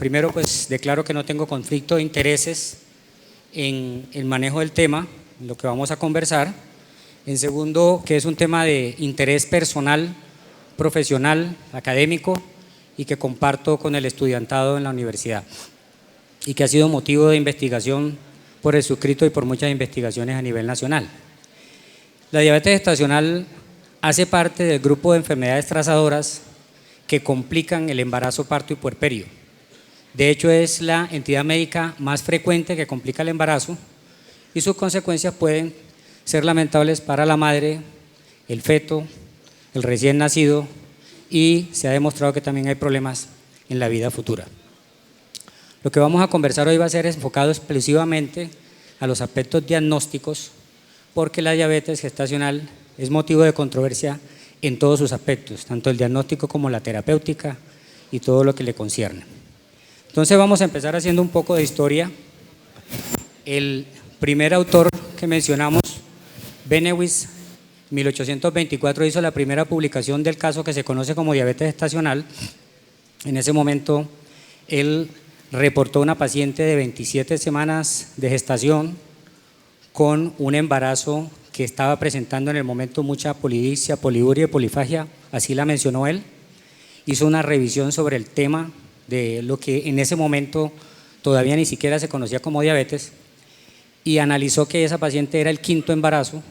primero, pues declaro que no tengo conflicto de intereses en el manejo del tema, lo que vamos a conversar. En segundo, que es un tema de interés personal, profesional, académico y que comparto con el estudiantado en la universidad y que ha sido motivo de investigación por el suscrito y por muchas investigaciones a nivel nacional. La diabetes gestacional hace parte del grupo de enfermedades trazadoras que complican el embarazo, parto y puerperio. De hecho, es la entidad médica más frecuente que complica el embarazo y sus consecuencias pueden ser lamentables para la madre, el feto, el recién nacido, y se ha demostrado que también hay problemas en la vida futura. Lo que vamos a conversar hoy va a ser enfocado exclusivamente a los aspectos diagnósticos, porque la diabetes gestacional es motivo de controversia en todos sus aspectos, tanto el diagnóstico como la terapéutica y todo lo que le concierne. Entonces vamos a empezar haciendo un poco de historia. El primer autor que mencionamos, Bennewiss, 1824, hizo la primera publicación del caso que se conoce como diabetes gestacional. En ese momento él reportó una paciente de 27 semanas de gestación con un embarazo que estaba presentando en el momento mucha polidipsia, poliuria y polifagia, así la mencionó él. Hizo una revisión sobre el tema de lo que en ese momento todavía ni siquiera se conocía como diabetes y analizó que esa paciente era el quinto embarazo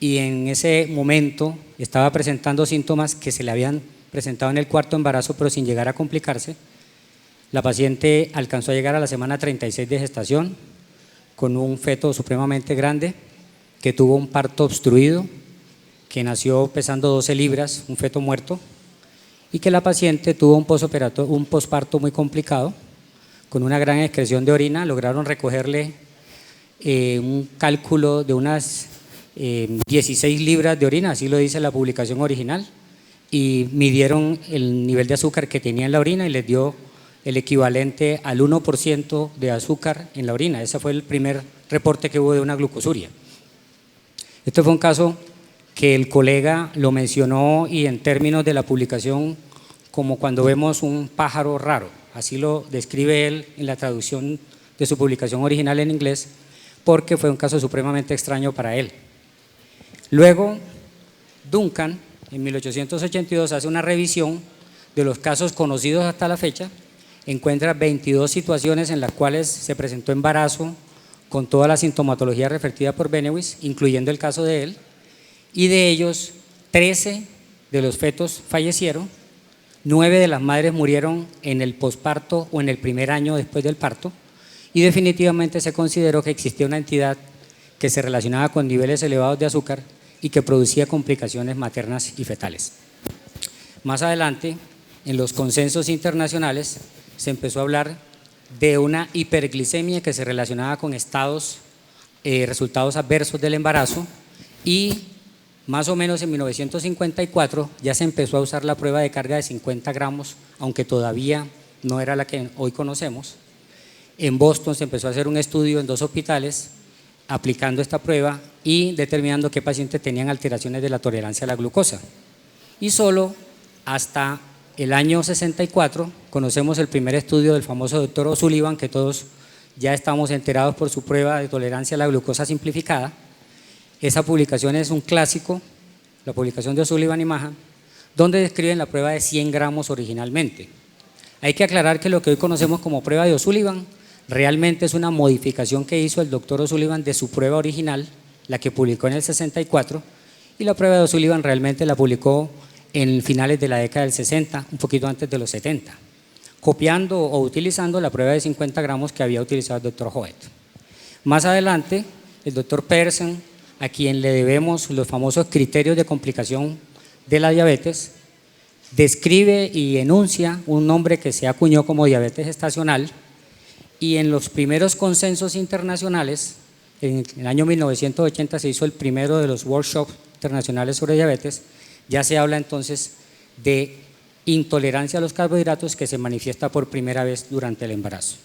y en ese momento estaba presentando síntomas que se le habían presentado en el cuarto embarazo pero sin llegar a complicarse. La paciente alcanzó a llegar a la semana 36 de gestación con un feto supremamente grande que tuvo un parto obstruido, que nació pesando 12 libras, un feto muerto, y que la paciente tuvo un posparto muy complicado, con una gran excreción de orina. Lograron recogerle un cálculo de unas 16 libras de orina, así lo dice la publicación original, y midieron el nivel de azúcar que tenía en la orina y les dio el equivalente al 1% de azúcar en la orina. Ese fue el primer reporte que hubo de una glucosuria. Este fue un caso que el colega lo mencionó y en términos de la publicación como cuando vemos un pájaro raro, así lo describe él en la traducción de su publicación original en inglés, porque fue un caso supremamente extraño para él. Luego, Duncan, en 1882, hace una revisión de los casos conocidos hasta la fecha, encuentra 22 situaciones en las cuales se presentó embarazo con toda la sintomatología referida por Bennewiss, incluyendo el caso de él, y de ellos 13 de los fetos fallecieron, 9 de las madres murieron en el posparto o en el primer año después del parto, y definitivamente se consideró que existía una entidad que se relacionaba con niveles elevados de azúcar y que producía complicaciones maternas y fetales. Más adelante, en los consensos internacionales, se empezó a hablar de una hiperglicemia que se relacionaba con resultados adversos del embarazo, y más o menos en 1954 ya se empezó a usar la prueba de carga de 50 gramos, aunque todavía no era la que hoy conocemos. En Boston se empezó a hacer un estudio en 2 hospitales aplicando esta prueba y determinando qué pacientes tenían alteraciones de la tolerancia a la glucosa. Y solo hasta el año 64 conocemos el primer estudio del famoso doctor O'Sullivan, que todos ya estamos enterados por su prueba de tolerancia a la glucosa simplificada. Esa publicación es un clásico, la publicación de O'Sullivan y Mahan, donde describen la prueba de 100 gramos originalmente. Hay que aclarar que lo que hoy conocemos como prueba de O'Sullivan realmente es una modificación que hizo el doctor O'Sullivan de su prueba original, la que publicó en el 64, y la prueba de O'Sullivan realmente la publicó en finales de la década del 60, un poquito antes de los 70, copiando o utilizando la prueba de 50 gramos que había utilizado el doctor Hoet. Más adelante, el doctor Pearson, a quien le debemos los famosos criterios de complicación de la diabetes, describe y enuncia un nombre que se acuñó como diabetes gestacional, y en los primeros consensos internacionales, en el año 1980 se hizo el primero de los workshops internacionales sobre diabetes. Ya se habla entonces de intolerancia a los carbohidratos que se manifiesta por primera vez durante el embarazo.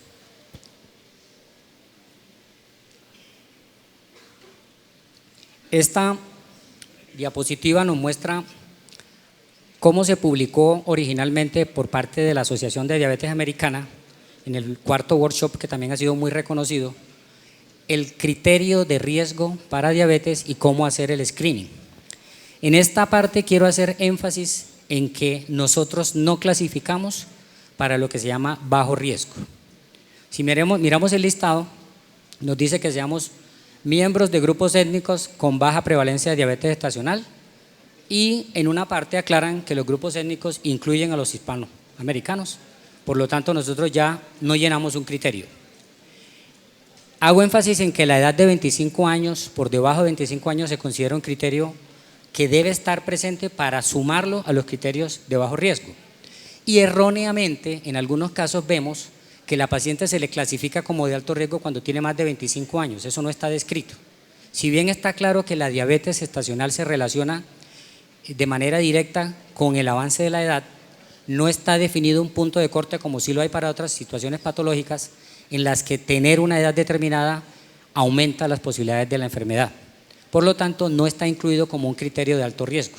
Esta diapositiva nos muestra cómo se publicó originalmente por parte de la Asociación de Diabetes Americana en el cuarto workshop, que también ha sido muy reconocido, el criterio de riesgo para diabetes y cómo hacer el screening. En esta parte quiero hacer énfasis en que nosotros no clasificamos para lo que se llama bajo riesgo. Si miramos el listado, nos dice que seamos miembros de grupos étnicos con baja prevalencia de diabetes gestacional, y en una parte aclaran que los grupos étnicos incluyen a los hispanoamericanos, por lo tanto nosotros ya no llenamos un criterio. Hago énfasis en que la edad de 25 años, por debajo de 25 años, se considera un criterio que debe estar presente para sumarlo a los criterios de bajo riesgo. Y erróneamente, en algunos casos vemos que la paciente se le clasifica como de alto riesgo cuando tiene más de 25 años. Eso no está descrito. Si bien está claro que la diabetes gestacional se relaciona de manera directa con el avance de la edad, no está definido un punto de corte como sí lo hay para otras situaciones patológicas en las que tener una edad determinada aumenta las posibilidades de la enfermedad. Por lo tanto, no está incluido como un criterio de alto riesgo.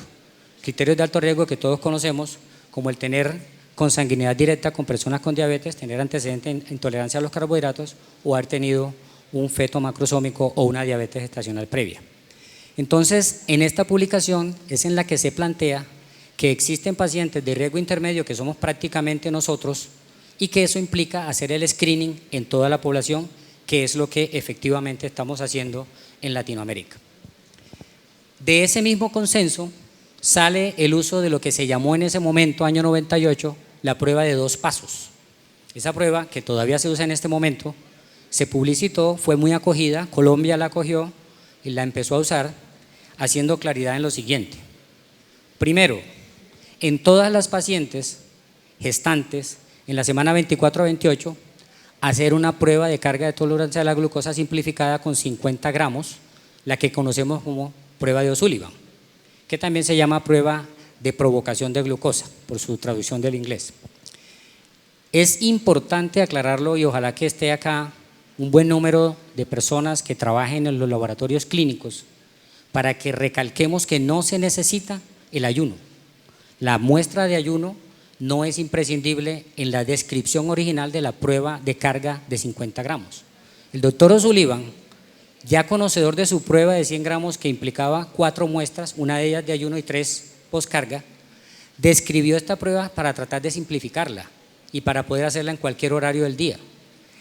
Criterios de alto riesgo que todos conocemos, como el tener consanguinidad directa con personas con diabetes, tener antecedente en intolerancia a los carbohidratos o haber tenido un feto macrosómico o una diabetes gestacional previa. Entonces, en esta publicación es en la que se plantea que existen pacientes de riesgo intermedio, que somos prácticamente nosotros, y que eso implica hacer el screening en toda la población, que es lo que efectivamente estamos haciendo en Latinoamérica. De ese mismo consenso sale el uso de lo que se llamó en ese momento, año 98, la prueba de 2 pasos. Esa prueba, que todavía se usa en este momento, se publicitó, fue muy acogida, Colombia la acogió y la empezó a usar, haciendo claridad en lo siguiente. Primero, en todas las pacientes gestantes, en la semana 24 a 28, hacer una prueba de carga de tolerancia a la glucosa simplificada con 50 gramos, la que conocemos como prueba de O'Sullivan, que también se llama prueba de provocación de glucosa, por su traducción del inglés. Es importante aclararlo, y ojalá que esté acá un buen número de personas que trabajen en los laboratorios clínicos, para que recalquemos que no se necesita el ayuno. La muestra de ayuno no es imprescindible en la descripción original de la prueba de carga de 50 gramos. El doctor O'Sullivan, ya conocedor de su prueba de 100 gramos que implicaba 4 muestras, una de ellas de ayuno y 3 postcarga, describió esta prueba para tratar de simplificarla y para poder hacerla en cualquier horario del día.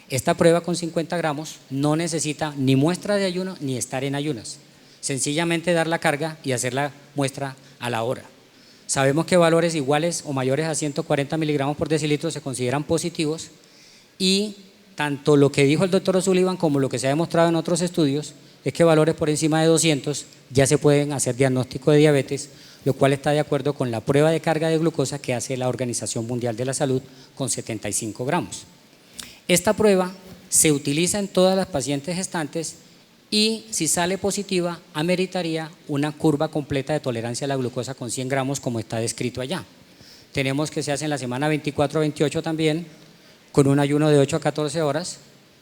Esta prueba con 50 gramos no necesita ni muestra de ayuno ni estar en ayunas, sencillamente dar la carga y hacer la muestra a la hora. Sabemos que valores iguales o mayores a 140 miligramos por decilitro se consideran positivos, y tanto lo que dijo el doctor O'Sullivan como lo que se ha demostrado en otros estudios es que valores por encima de 200 ya se pueden hacer diagnóstico de diabetes, lo cual está de acuerdo con la prueba de carga de glucosa que hace la Organización Mundial de la Salud con 75 gramos. Esta prueba se utiliza en todas las pacientes gestantes y, si sale positiva, ameritaría una curva completa de tolerancia a la glucosa con 100 gramos como está descrito allá. Tenemos que se hace en la semana 24 a 28 también, con un ayuno de 8 a 14 horas,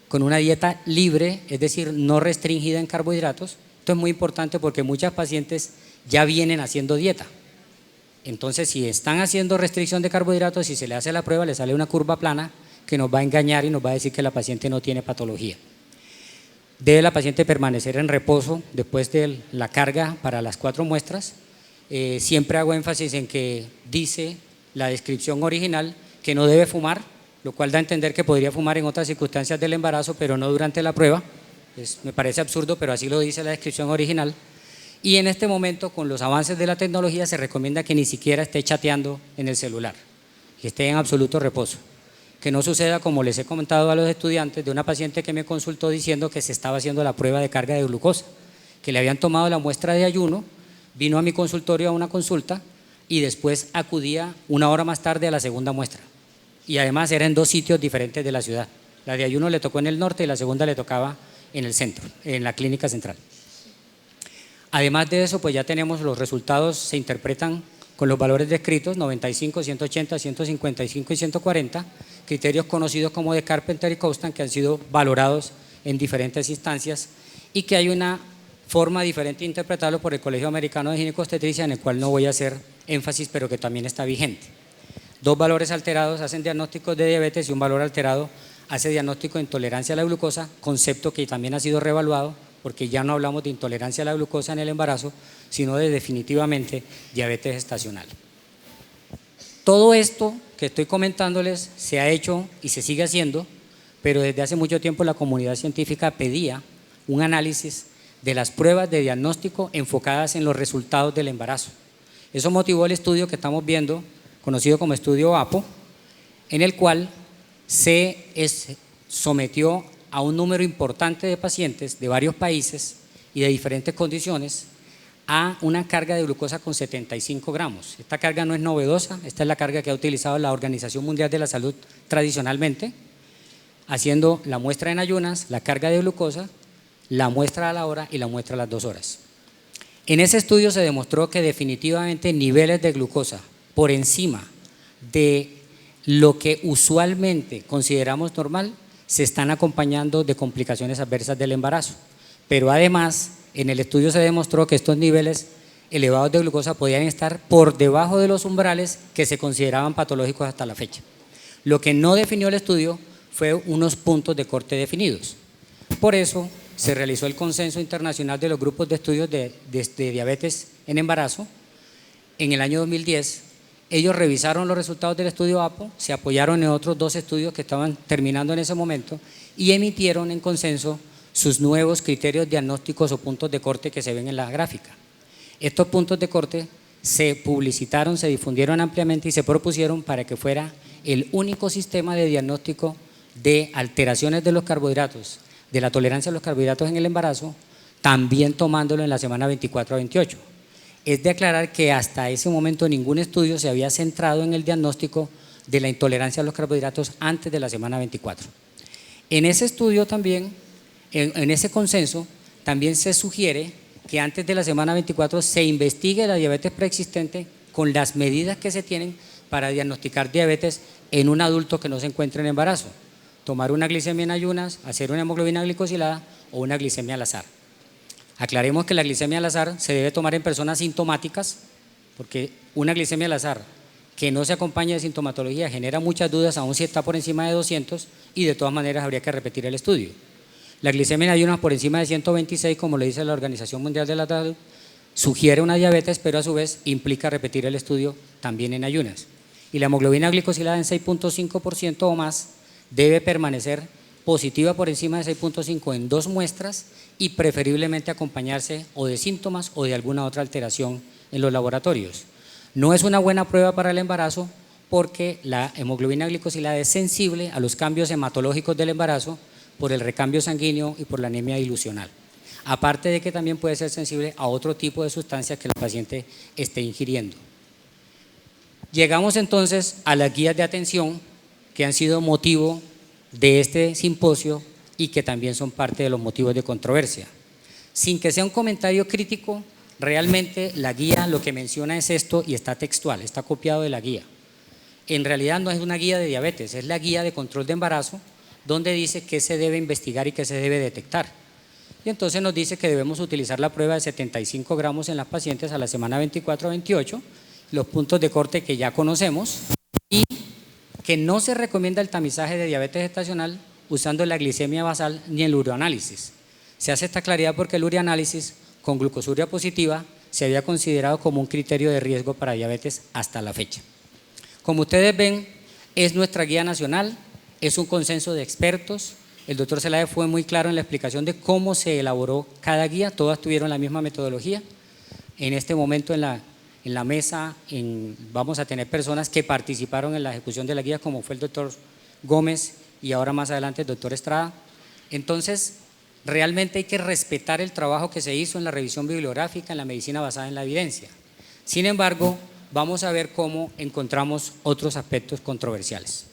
con una dieta libre, es decir, no restringida en carbohidratos. Esto es muy importante porque muchas pacientes ya vienen haciendo dieta. Entonces, si están haciendo restricción de carbohidratos, si se le hace la prueba, le sale una curva plana que nos va a engañar y nos va a decir que la paciente no tiene patología. Debe la paciente permanecer en reposo después de la carga para las 4 muestras. Siempre hago énfasis en que dice la descripción original que no debe fumar, lo cual da a entender que podría fumar en otras circunstancias del embarazo, pero no durante la prueba. Me parece absurdo, pero así lo dice la descripción original. Y en este momento, con los avances de la tecnología, se recomienda que ni siquiera esté chateando en el celular, que esté en absoluto reposo. Que no suceda como les he comentado a los estudiantes de una paciente que me consultó diciendo que se estaba haciendo la prueba de carga de glucosa, que le habían tomado la muestra de ayuno, vino a mi consultorio a una consulta y después acudía 1 hora más tarde a la segunda muestra. Y además era en 2 sitios diferentes de la ciudad. La de ayuno le tocó en el norte y la segunda le tocaba en el centro, en la clínica central. Además de eso, pues ya tenemos los resultados, se interpretan con los valores descritos, 95, 180, 155 y 140, criterios conocidos como de Carpenter y Coustan, que han sido valorados en diferentes instancias y que hay una forma diferente de interpretarlo por el Colegio Americano de Ginecobstetricia, en el cual no voy a hacer énfasis, pero que también está vigente. 2 valores alterados hacen diagnósticos de diabetes y un valor alterado hace diagnóstico de intolerancia a la glucosa, concepto que también ha sido reevaluado porque ya no hablamos de intolerancia a la glucosa en el embarazo, sino de definitivamente diabetes gestacional. Todo esto que estoy comentándoles se ha hecho y se sigue haciendo, pero desde hace mucho tiempo la comunidad científica pedía un análisis de las pruebas de diagnóstico enfocadas en los resultados del embarazo. Eso motivó el estudio que estamos viendo, conocido como estudio APO, en el cual se sometió a un número importante de pacientes de varios países y de diferentes condiciones a una carga de glucosa con 75 gramos. Esta carga no es novedosa, esta es la carga que ha utilizado la Organización Mundial de la Salud tradicionalmente, haciendo la muestra en ayunas, la carga de glucosa, la muestra a la hora y la muestra a las 2 horas. En ese estudio se demostró que definitivamente niveles de glucosa por encima de lo que usualmente consideramos normal se están acompañando de complicaciones adversas del embarazo. Pero además, en el estudio se demostró que estos niveles elevados de glucosa podían estar por debajo de los umbrales que se consideraban patológicos hasta la fecha. Lo que no definió el estudio fue unos puntos de corte definidos. Por eso se realizó el consenso internacional de los grupos de estudios de diabetes en embarazo en el año 2010. Ellos revisaron los resultados del estudio APO, se apoyaron en otros 2 estudios que estaban terminando en ese momento y emitieron en consenso sus nuevos criterios diagnósticos o puntos de corte que se ven en la gráfica. Estos puntos de corte se publicitaron, se difundieron ampliamente y se propusieron para que fuera el único sistema de diagnóstico de alteraciones de los carbohidratos, de la tolerancia a los carbohidratos en el embarazo, también tomándolo en la semana 24 a 28. Es de aclarar que hasta ese momento ningún estudio se había centrado en el diagnóstico de la intolerancia a los carbohidratos antes de la semana 24. En ese estudio también, en ese consenso, también se sugiere que antes de la semana 24 se investigue la diabetes preexistente con las medidas que se tienen para diagnosticar diabetes en un adulto que no se encuentre en embarazo. Tomar una glicemia en ayunas, hacer una hemoglobina glicosilada o una glicemia al azar. Aclaremos que la glicemia al azar se debe tomar en personas sintomáticas, porque una glicemia al azar que no se acompaña de sintomatología genera muchas dudas, aún si está por encima de 200, y de todas maneras habría que repetir el estudio. La glicemia en ayunas por encima de 126, como lo dice la Organización Mundial de la Salud, sugiere una diabetes, pero a su vez implica repetir el estudio también en ayunas. Y la hemoglobina glicosilada en 6.5% o más debe permanecer positiva por encima de 6.5 en 2 muestras y preferiblemente acompañarse o de síntomas o de alguna otra alteración en los laboratorios. No es una buena prueba para el embarazo porque la hemoglobina glicosilada es sensible a los cambios hematológicos del embarazo por el recambio sanguíneo y por la anemia dilucional. Aparte de que también puede ser sensible a otro tipo de sustancias que el paciente esté ingiriendo. Llegamos entonces a las guías de atención que han sido motivo de este simposio y que también son parte de los motivos de controversia. Sin que sea un comentario crítico, realmente la guía lo que menciona es esto y está textual, está copiado de la guía. En realidad no es una guía de diabetes, es la guía de control de embarazo donde dice qué se debe investigar y qué se debe detectar. Y entonces nos dice que debemos utilizar la prueba de 75 gramos en las pacientes a la semana 24 a 28, los puntos de corte que ya conocemos y que no se recomienda el tamizaje de diabetes gestacional usando la glicemia basal ni el ureanálisis. Se hace esta claridad porque el ureanálisis con glucosuria positiva se había considerado como un criterio de riesgo para diabetes hasta la fecha. Como ustedes ven, es nuestra guía nacional, es un consenso de expertos. El doctor Celade fue muy claro en la explicación de cómo se elaboró cada guía, todas tuvieron la misma metodología. En este momento en la mesa vamos a tener personas que participaron en la ejecución de la guía, como fue el doctor Gómez y ahora más adelante el doctor Estrada. Entonces, realmente hay que respetar el trabajo que se hizo en la revisión bibliográfica, en la medicina basada en la evidencia. Sin embargo, vamos a ver cómo encontramos otros aspectos controversiales.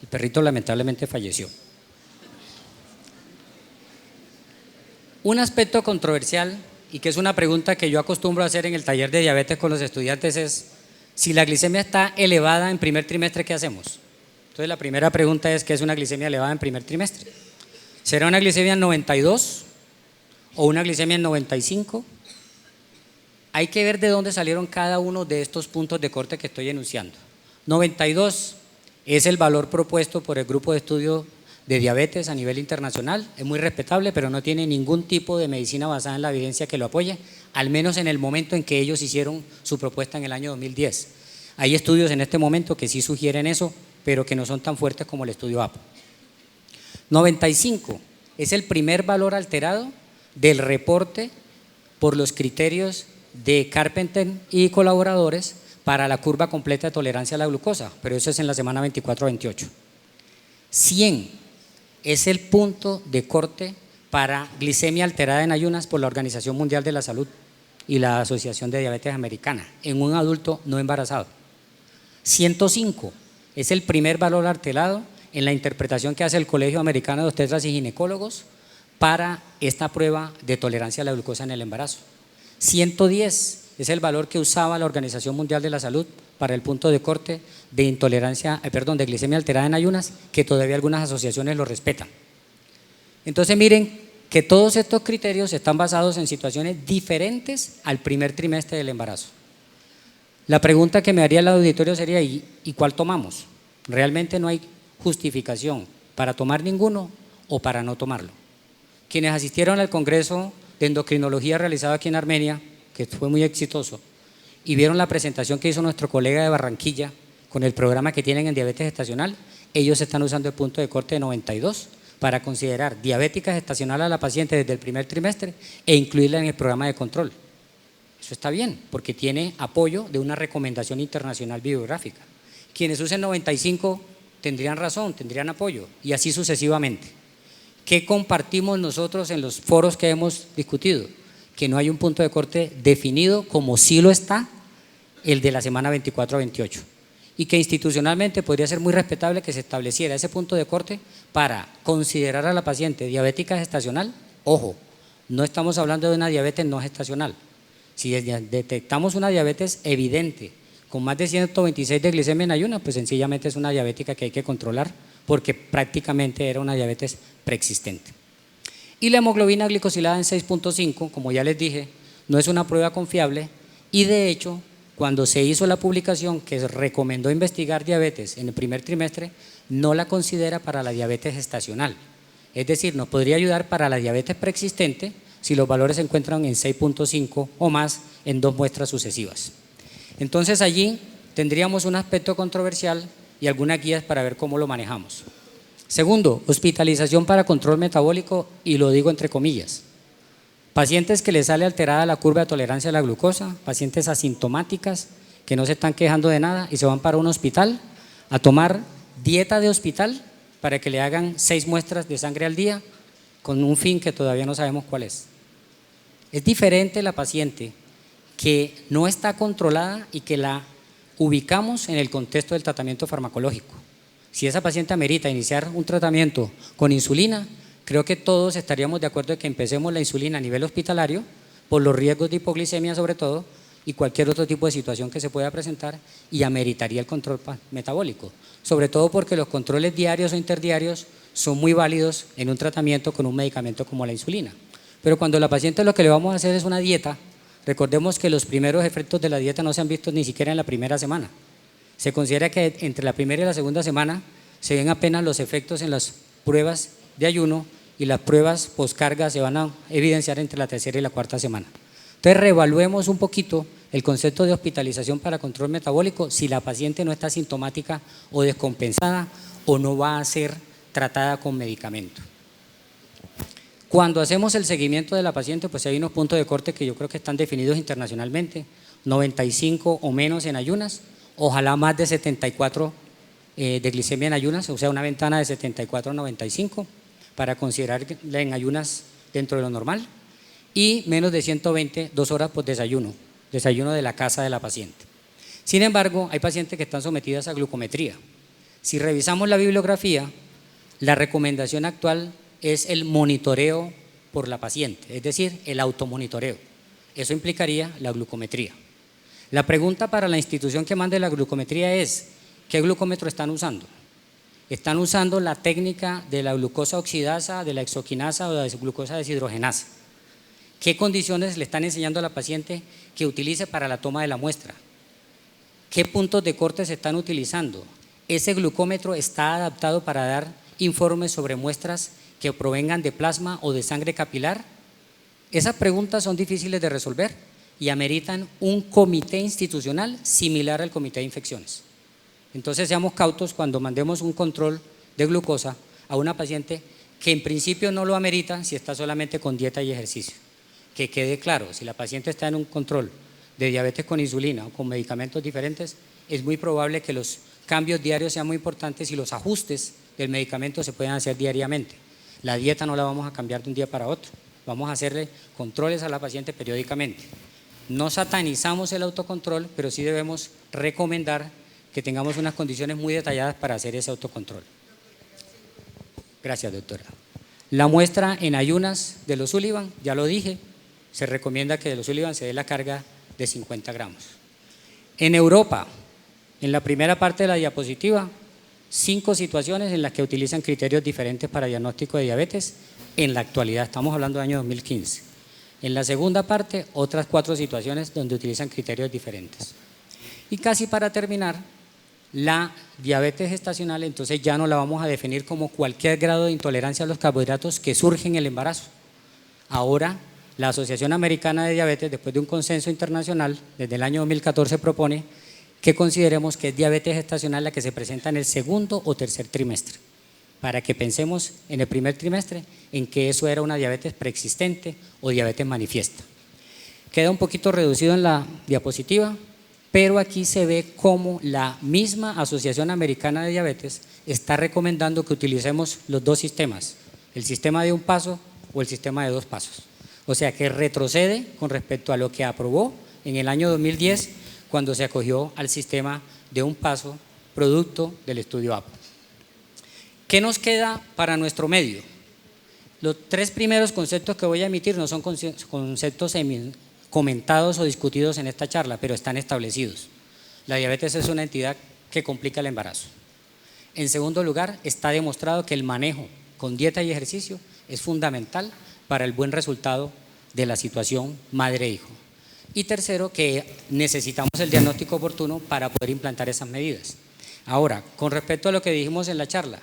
El perrito lamentablemente falleció. Un aspecto controversial, y que es una pregunta que yo acostumbro a hacer en el taller de diabetes con los estudiantes, es si la glicemia está elevada en primer trimestre, ¿qué hacemos? Entonces la primera pregunta es, ¿qué es una glicemia elevada en primer trimestre? ¿Será una glicemia en 92 o una glicemia en 95? hay que ver de dónde salieron cada uno de estos puntos de corte que estoy enunciando. 92 es el valor propuesto por el grupo de estudio de diabetes a nivel internacional, es muy respetable, pero no tiene ningún tipo de medicina basada en la evidencia que lo apoye, al menos en el momento en que ellos hicieron su propuesta en el año 2010. Hay estudios en este momento que sí sugieren eso, pero que no son tan fuertes como el estudio APO. 95 es el primer valor alterado del reporte por los criterios de Carpenter y colaboradores para la curva completa de tolerancia a la glucosa, pero eso es en la semana 24-28. 100 es el punto de corte para glicemia alterada en ayunas por la Organización Mundial de la Salud y la Asociación de Diabetes Americana en un adulto no embarazado. 105 es el primer valor alterado en la interpretación que hace el Colegio Americano de Obstetras y Ginecólogos para esta prueba de tolerancia a la glucosa en el embarazo. 110 es el valor que usaba la Organización Mundial de la Salud para el punto de corte de intolerancia, de glicemia alterada en ayunas, que todavía algunas asociaciones lo respetan. Entonces miren que todos estos criterios están basados en situaciones diferentes al primer trimestre del embarazo. La pregunta que me haría el auditorio sería, ¿y cuál tomamos? Realmente no hay justificación para tomar ninguno o para no tomarlo. Quienes asistieron al Congreso de Endocrinología realizado aquí en Armenia, que fue muy exitoso, y vieron la presentación que hizo nuestro colega de Barranquilla con el programa que tienen en diabetes gestacional, ellos están usando el punto de corte de 92 para considerar diabética gestacional a la paciente desde el primer trimestre e incluirla en el programa de control. Eso está bien, porque tiene apoyo de una recomendación internacional bibliográfica. Quienes usen 95 tendrían razón, tendrían apoyo, y así sucesivamente. ¿Qué compartimos nosotros en los foros que hemos discutido? Que no hay un punto de corte definido como sí lo está el de la semana 24-28, y que institucionalmente podría ser muy respetable que se estableciera ese punto de corte para considerar a la paciente diabética gestacional. Ojo, no estamos hablando de una diabetes no gestacional. Si detectamos una diabetes evidente con más de 126 de glicemia en ayunas, pues sencillamente es una diabética que hay que controlar porque prácticamente era una diabetes preexistente. Y la hemoglobina glicosilada en 6.5, como ya les dije, no es una prueba confiable, y de hecho, cuando se hizo la publicación que recomendó investigar diabetes en el primer trimestre, no la considera para la diabetes gestacional. Es decir, nos podría ayudar para la diabetes preexistente si los valores se encuentran en 6.5 o más en 2 muestras sucesivas. Entonces allí tendríamos un aspecto controversial y algunas guías para ver cómo lo manejamos. Segundo, hospitalización para control metabólico, y lo digo entre comillas. Pacientes que les sale alterada la curva de tolerancia a la glucosa, pacientes asintomáticas que no se están quejando de nada y se van para un hospital a tomar dieta de hospital para que le hagan 6 muestras de sangre al día con un fin que todavía no sabemos cuál es. Es diferente la paciente que no está controlada y que la ubicamos en el contexto del tratamiento farmacológico. Si esa paciente amerita iniciar un tratamiento con insulina, creo que todos estaríamos de acuerdo en que empecemos la insulina a nivel hospitalario por los riesgos de hipoglicemia sobre todo y cualquier otro tipo de situación que se pueda presentar, y ameritaría el control metabólico, sobre todo porque los controles diarios o interdiarios son muy válidos en un tratamiento con un medicamento como la insulina. Pero cuando la paciente lo que le vamos a hacer es una dieta, recordemos que los primeros efectos de la dieta no se han visto ni siquiera en la primera semana. Se considera que entre la primera y la segunda semana se ven apenas los efectos en las pruebas de ayuno, y las pruebas postcarga se van a evidenciar entre la tercera y la cuarta semana. Entonces reevaluemos un poquito el concepto de hospitalización para control metabólico si la paciente no está sintomática o descompensada o no va a ser tratada con medicamento. Cuando hacemos el seguimiento de la paciente, pues hay unos puntos de corte que yo creo que están definidos internacionalmente, 95 o menos en ayunas, ojalá más de 74 de glicemia en ayunas, o sea una ventana de 74 a 95 para considerarla en ayunas dentro de lo normal, y menos de 120, 2 horas por desayuno de la casa de la paciente. Sin embargo, hay pacientes que están sometidas a glucometría. Si revisamos la bibliografía, la recomendación actual es el monitoreo por la paciente, es decir, el automonitoreo. Eso implicaría la glucometría. La pregunta para la institución que mande la glucometría es: ¿qué glucómetro están usando? ¿Están usando la técnica de la glucosa oxidasa, de la exoquinasa o de la glucosa deshidrogenasa? ¿Qué condiciones le están enseñando a la paciente que utilice para la toma de la muestra? ¿Qué puntos de corte se están utilizando? ¿Ese glucómetro está adaptado para dar informes sobre muestras que provengan de plasma o de sangre capilar? Esas preguntas son difíciles de resolver y ameritan un comité institucional similar al comité de infecciones. Entonces seamos cautos cuando mandemos un control de glucosa a una paciente que en principio no lo amerita si está solamente con dieta y ejercicio. Que quede claro, si la paciente está en un control de diabetes con insulina o con medicamentos diferentes, es muy probable que los cambios diarios sean muy importantes y los ajustes del medicamento se puedan hacer diariamente. La dieta no la vamos a cambiar de un día para otro, vamos a hacerle controles a la paciente periódicamente. No satanizamos el autocontrol, pero sí debemos recomendar que tengamos unas condiciones muy detalladas para hacer ese autocontrol. Gracias, doctora. La muestra en ayunas de los Sullivan, ya lo dije, se recomienda que de los Sullivan se dé la carga de 50 gramos. En Europa, en la primera parte de la diapositiva, 5 situaciones en las que utilizan criterios diferentes para diagnóstico de diabetes en la actualidad, estamos hablando del año 2015. En la segunda parte, otras 4 situaciones donde utilizan criterios diferentes. Y casi para terminar, la diabetes gestacional, entonces ya no la vamos a definir como cualquier grado de intolerancia a los carbohidratos que surge en el embarazo. Ahora, la Asociación Americana de Diabetes, después de un consenso internacional, desde el año 2014 propone que consideremos que es diabetes gestacional la que se presenta en el segundo o tercer trimestre, para que pensemos en el primer trimestre en que eso era una diabetes preexistente o diabetes manifiesta. Queda un poquito reducido en la diapositiva, pero aquí se ve cómo la misma Asociación Americana de Diabetes está recomendando que utilicemos los 2 sistemas, el sistema de un paso o el sistema de 2 pasos. O sea que retrocede con respecto a lo que aprobó en el año 2010 cuando se acogió al sistema de un paso producto del estudio APO. ¿Qué nos queda para nuestro medio? Los 3 primeros conceptos que voy a emitir no son conceptos comentados o discutidos en esta charla, pero están establecidos. La diabetes es una entidad que complica el embarazo. En segundo lugar, está demostrado que el manejo con dieta y ejercicio es fundamental para el buen resultado de la situación madre-hijo. Y tercero, que necesitamos el diagnóstico oportuno para poder implantar esas medidas. Ahora, con respecto a lo que dijimos en la charla,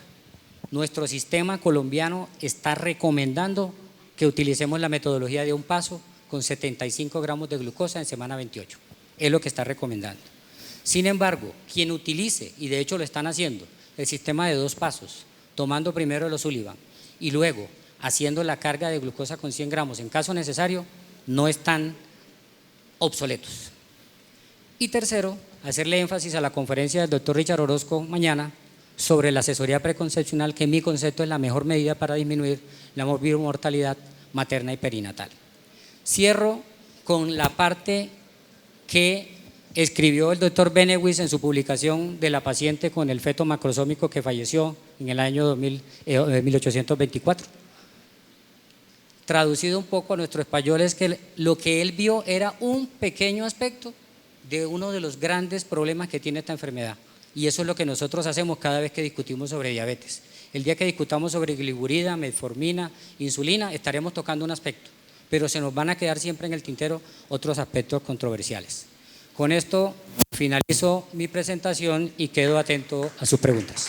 nuestro sistema colombiano está recomendando que utilicemos la metodología de un paso con 75 gramos de glucosa en semana 28. Es lo que está recomendando. Sin embargo, quien utilice, y de hecho lo están haciendo, el sistema de 2 pasos, tomando primero los Sullivan y luego haciendo la carga de glucosa con 100 gramos en caso necesario, no están obsoletos. Y tercero, hacerle énfasis a la conferencia del doctor Richard Orozco mañana sobre la asesoría preconcepcional, que en mi concepto es la mejor medida para disminuir la mortalidad materna y perinatal. Cierro con la parte que escribió el doctor Benewis en su publicación de la paciente con el feto macrosómico que falleció en el año 1824. Traducido un poco a nuestro español es que lo que él vio era un pequeño aspecto de uno de los grandes problemas que tiene esta enfermedad. Y eso es lo que nosotros hacemos cada vez que discutimos sobre diabetes. El día que discutamos sobre gliburida, metformina, insulina, estaremos tocando un aspecto, pero se nos van a quedar siempre en el tintero otros aspectos controversiales. Con esto finalizo mi presentación y quedo atento a sus preguntas.